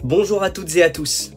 Bonjour à toutes et à tous.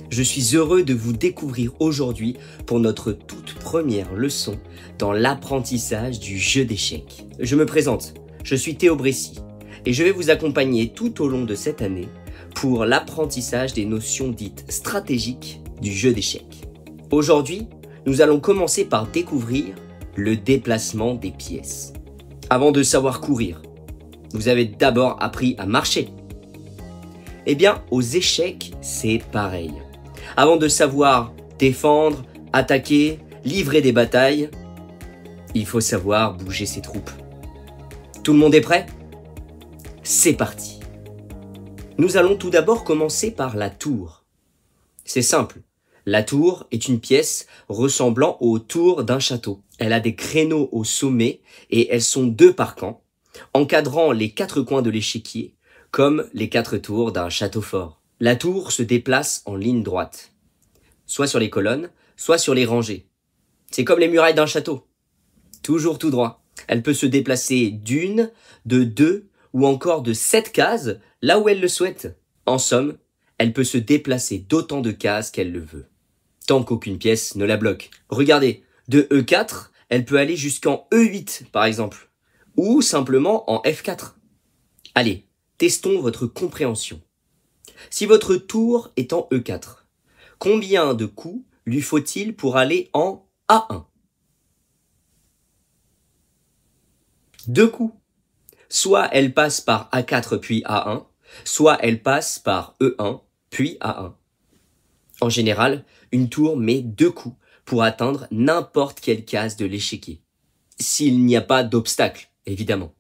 Je suis heureux de vous découvrir aujourd'hui pour notre toute première leçon dans l'apprentissage du jeu d'échecs. Je me présente, je suis Théo Bressy et je vais vous accompagner tout au long de cette année pour l'apprentissage des notions dites stratégiques du jeu d'échecs. Aujourd'hui, nous allons commencer par découvrir le déplacement des pièces. Avant de savoir courir, vous avez d'abord appris à marcher. Eh bien, aux échecs, c'est pareil. Avant de savoir défendre, attaquer, livrer des batailles, il faut savoir bouger ses troupes. Tout le monde est prêt? C'est parti. Nous allons tout d'abord commencer par la tour. C'est simple. La tour est une pièce ressemblant aux tours d'un château. Elle a des créneaux au sommet et elles sont 2 par camp, encadrant les 4 coins de l'échiquier, comme les 4 tours d'un château fort. La tour se déplace en ligne droite, soit sur les colonnes, soit sur les rangées. C'est comme les murailles d'un château, toujours tout droit. Elle peut se déplacer d'1, de 2 ou encore de 7 cases, là où elle le souhaite. En somme, elle peut se déplacer d'autant de cases qu'elle le veut, tant qu'aucune pièce ne la bloque. Regardez, de E4, elle peut aller jusqu'en E8 par exemple, ou simplement en F4. Allez, testons votre compréhension. Si votre tour est en E4, combien de coups lui faut-il pour aller en A1? 2 coups. Soit elle passe par A4 puis A1, soit elle passe par E1 puis A1. En général, une tour met 2 coups pour atteindre n'importe quelle case de l'échiquier. S'il n'y a pas d'obstacle, évidemment.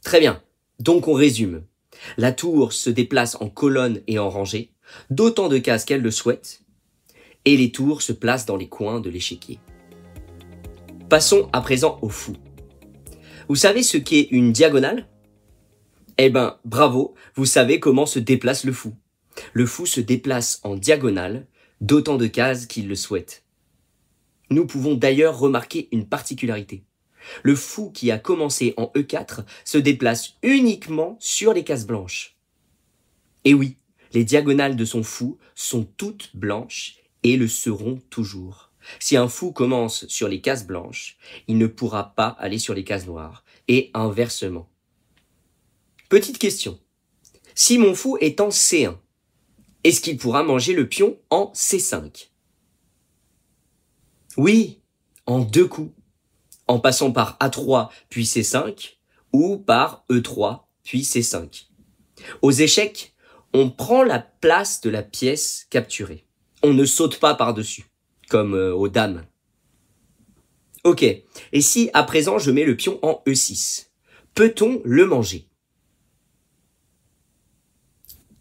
Très bien, donc on résume. La tour se déplace en colonne et en rangée, d'autant de cases qu'elle le souhaite, et les tours se placent dans les coins de l'échiquier. Passons à présent au fou. Vous savez ce qu'est une diagonale? Eh ben, bravo, vous savez comment se déplace le fou. Le fou se déplace en diagonale, d'autant de cases qu'il le souhaite. Nous pouvons d'ailleurs remarquer une particularité. Le fou qui a commencé en E4 se déplace uniquement sur les cases blanches. Et oui, les diagonales de son fou sont toutes blanches et le seront toujours. Si un fou commence sur les cases blanches, il ne pourra pas aller sur les cases noires, et inversement. Petite question. Si mon fou est en C1, est-ce qu'il pourra manger le pion en C5? Oui, en 2 coups. En passant par A3 puis C5 ou par E3 puis C5. Aux échecs, on prend la place de la pièce capturée. On ne saute pas par-dessus, comme aux dames. Ok, et si à présent je mets le pion en E6, peut-on le manger?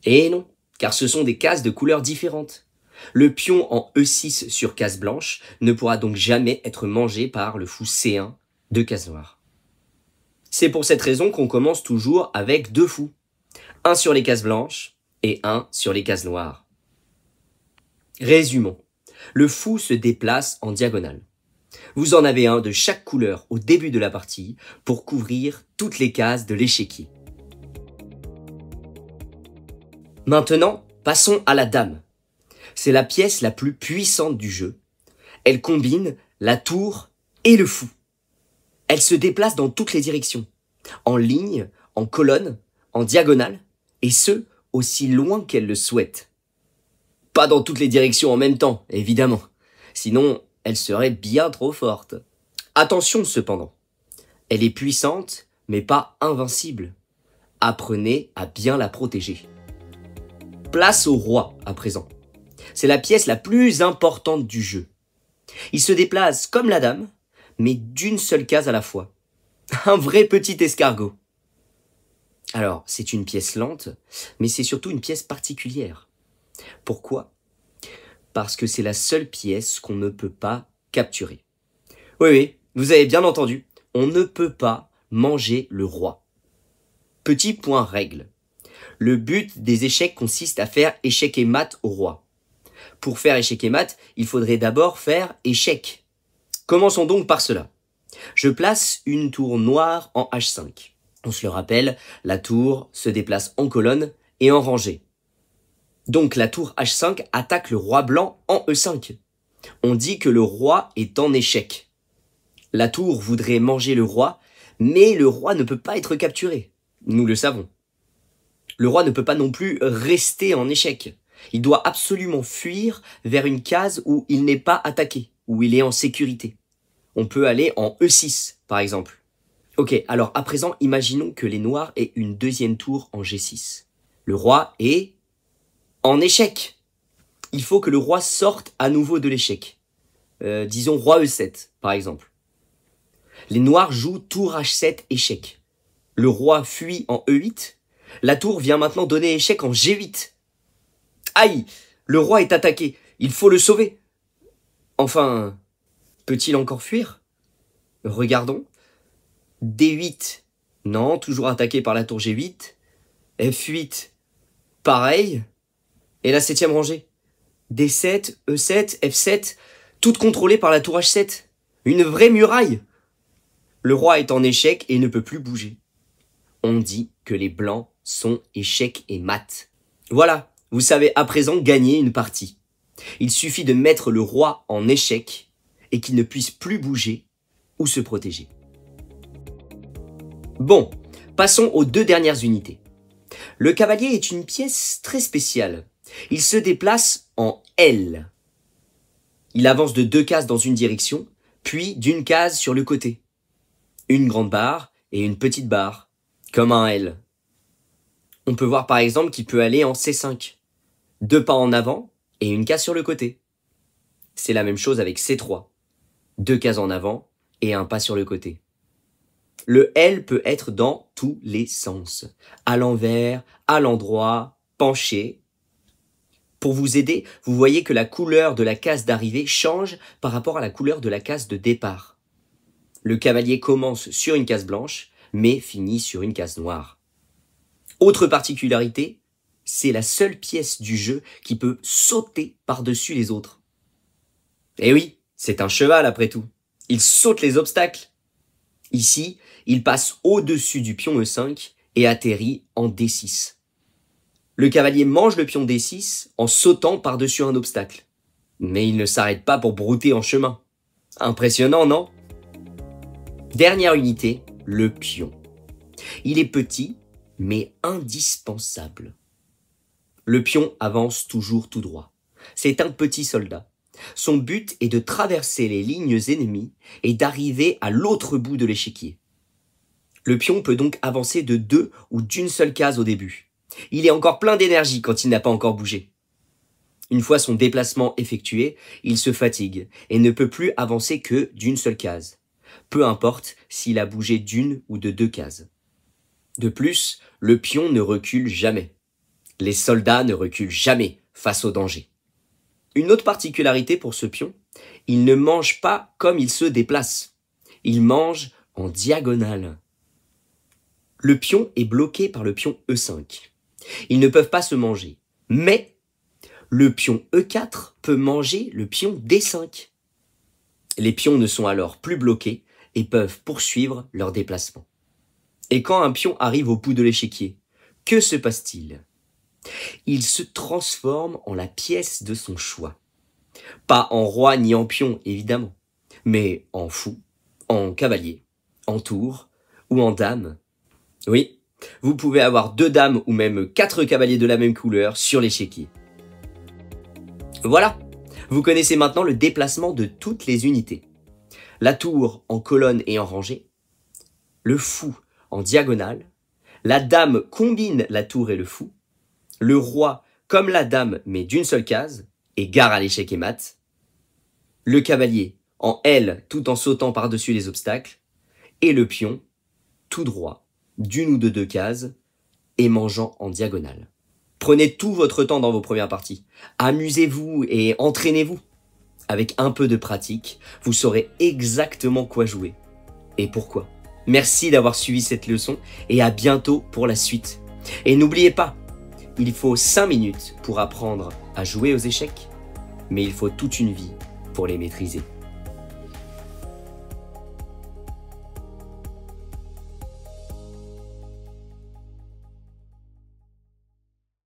Eh non, car ce sont des cases de couleurs différentes. Le pion en E6 sur case blanche ne pourra donc jamais être mangé par le fou C1 de case noire. C'est pour cette raison qu'on commence toujours avec 2 fous. Un sur les cases blanches et un sur les cases noires. Résumons. Le fou se déplace en diagonale. Vous en avez un de chaque couleur au début de la partie pour couvrir toutes les cases de l'échiquier. Maintenant, passons à la dame. C'est la pièce la plus puissante du jeu. Elle combine la tour et le fou. Elle se déplace dans toutes les directions, en ligne, en colonne, en diagonale, et ce, aussi loin qu'elle le souhaite. Pas dans toutes les directions en même temps, évidemment, sinon elle serait bien trop forte. Attention cependant, elle est puissante, mais pas invincible. Apprenez à bien la protéger. Place au roi à présent. C'est la pièce la plus importante du jeu. Il se déplace comme la dame, mais d'une seule case à la fois. Un vrai petit escargot. Alors, c'est une pièce lente, mais c'est surtout une pièce particulière. Pourquoi? Parce que c'est la seule pièce qu'on ne peut pas capturer. Oui, vous avez bien entendu, on ne peut pas manger le roi. Petit point règle. Le but des échecs consiste à faire échec et mat au roi. Pour faire échec et mat, il faudrait d'abord faire échec. Commençons donc par cela. Je place une tour noire en H5. On se le rappelle, la tour se déplace en colonne et en rangée. Donc la tour H5 attaque le roi blanc en E5. On dit que le roi est en échec. La tour voudrait manger le roi, mais le roi ne peut pas être capturé. Nous le savons. Le roi ne peut pas non plus rester en échec. Il doit absolument fuir vers une case où il n'est pas attaqué, où il est en sécurité. On peut aller en E6, par exemple. Ok, alors à présent, imaginons que les noirs aient une deuxième tour en G6. Le roi est en échec. Il faut que le roi sorte à nouveau de l'échec. Disons roi E7, par exemple. Les noirs jouent tour H7 échec. Le roi fuit en E8. La tour vient maintenant donner échec en G8. Aïe, le roi est attaqué. Il faut le sauver. Enfin, peut-il encore fuir? Regardons. D8. Non, toujours attaqué par la tour G8. F8. Pareil. Et la 7e rangée. D7, E7, F7. Toutes contrôlées par la tour H7. Une vraie muraille. Le roi est en échec et ne peut plus bouger. On dit que les blancs sont échecs et mat. Voilà, vous savez à présent gagner une partie. Il suffit de mettre le roi en échec et qu'il ne puisse plus bouger ou se protéger. Bon, passons aux 2 dernières unités. Le cavalier est une pièce très spéciale. Il se déplace en L. Il avance de 2 cases dans une direction, puis d'une case sur le côté. Une grande barre et une petite barre, comme un L. On peut voir par exemple qu'il peut aller en C5. 2 pas en avant et une case sur le côté. C'est la même chose avec C3. 2 cases en avant et un pas sur le côté. Le L peut être dans tous les sens. À l'envers, à l'endroit, penché. Pour vous aider, vous voyez que la couleur de la case d'arrivée change par rapport à la couleur de la case de départ. Le cavalier commence sur une case blanche, mais finit sur une case noire. Autre particularité, c'est la seule pièce du jeu qui peut sauter par-dessus les autres. Eh oui, c'est un cheval après tout. Il saute les obstacles. Ici, il passe au-dessus du pion E5 et atterrit en D6. Le cavalier mange le pion D6 en sautant par-dessus un obstacle. Mais il ne s'arrête pas pour brouter en chemin. Impressionnant, non? Dernière unité, le pion. Il est petit, mais indispensable. Le pion avance toujours tout droit. C'est un petit soldat. Son but est de traverser les lignes ennemies et d'arriver à l'autre bout de l'échiquier. Le pion peut donc avancer de 2 ou d'une seule case au début. Il est encore plein d'énergie quand il n'a pas encore bougé. Une fois son déplacement effectué, il se fatigue et ne peut plus avancer que d'une seule case. Peu importe s'il a bougé d'une ou de 2 cases. De plus, le pion ne recule jamais. Les soldats ne reculent jamais face au danger. Une autre particularité pour ce pion, il ne mange pas comme il se déplace. Il mange en diagonale. Le pion est bloqué par le pion E5. Ils ne peuvent pas se manger. Mais le pion E4 peut manger le pion D5. Les pions ne sont alors plus bloqués et peuvent poursuivre leur déplacement. Et quand un pion arrive au bout de l'échiquier, que se passe-t-il? Il se transforme en la pièce de son choix. Pas en roi ni en pion, évidemment, mais en fou, en cavalier, en tour ou en dame. Oui, vous pouvez avoir 2 dames ou même 4 cavaliers de la même couleur sur l'échiquier. Voilà, vous connaissez maintenant le déplacement de toutes les unités. La tour en colonne et en rangée, le fou en diagonale, la dame combine la tour et le fou, le roi comme la dame mais d'une seule case, et gare à l'échec et mat, le cavalier en L tout en sautant par-dessus les obstacles, et le pion tout droit, d'une ou de 2 cases, et mangeant en diagonale. Prenez tout votre temps dans vos premières parties, amusez-vous et entraînez-vous. Avec un peu de pratique, vous saurez exactement quoi jouer et pourquoi. Merci d'avoir suivi cette leçon et à bientôt pour la suite. Et n'oubliez pas, il faut 5 minutes pour apprendre à jouer aux échecs, mais il faut toute une vie pour les maîtriser.